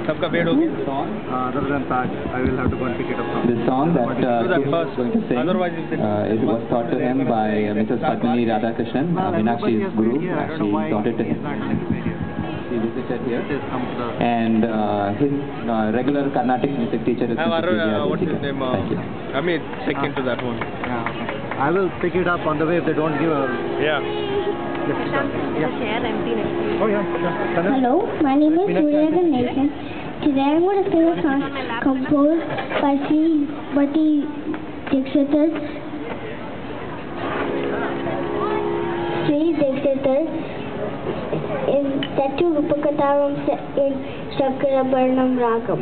सबका पेड़ हो गया. Other than that, I will have to go and pick it up. The song that Keith first. is going to sing, Otherwise, it was taught to him by Mrs. Padmini Radhakrishnan, Meenakshi's guru. She taught it to him. He visited here, and his regular Carnatic music teacher is what's his name? Thank you. I mean, second to that one. Yeah, okay. I will pick it up on the way if they don't give a... Yeah. Oh yeah, sure. Hello, my name is Surya Ganesan. Today I'm going to sing a song composed by Sri Bhatti Dikshitar. Sri Dikshitar in Tatu Rupakataram in Shakarabharnam Ragam.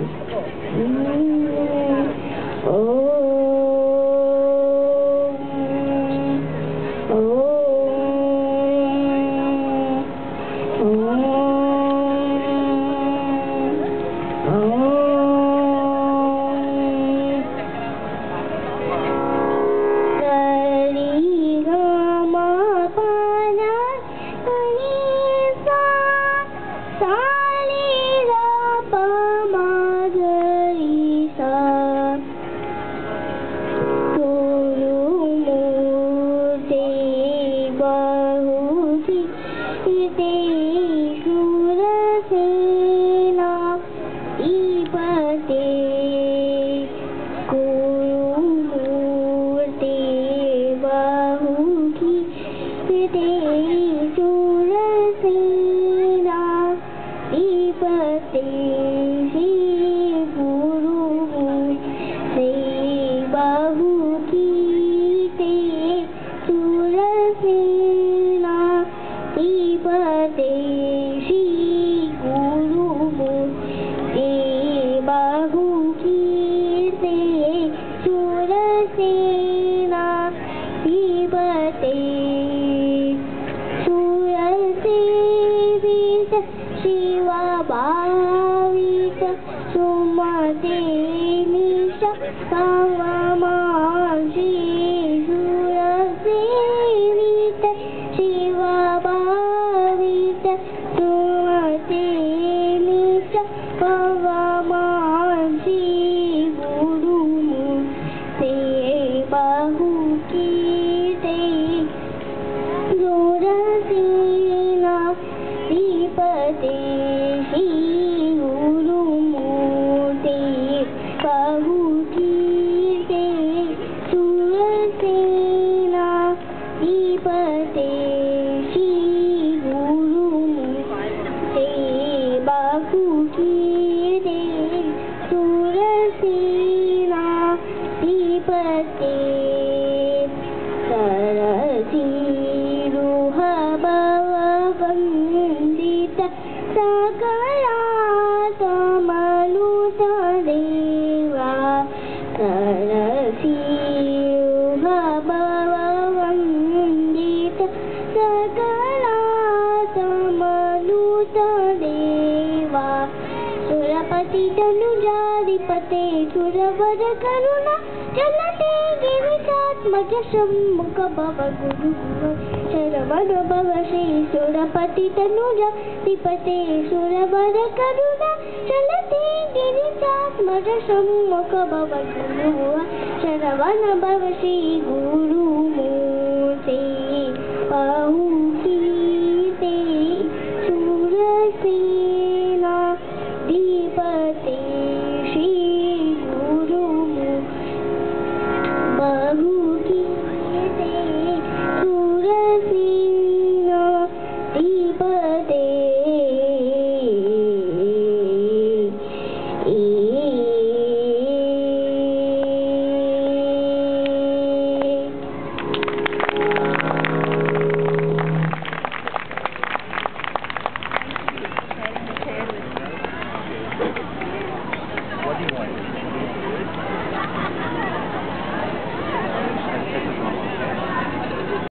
Sharavana Bhava Shri Guru Murti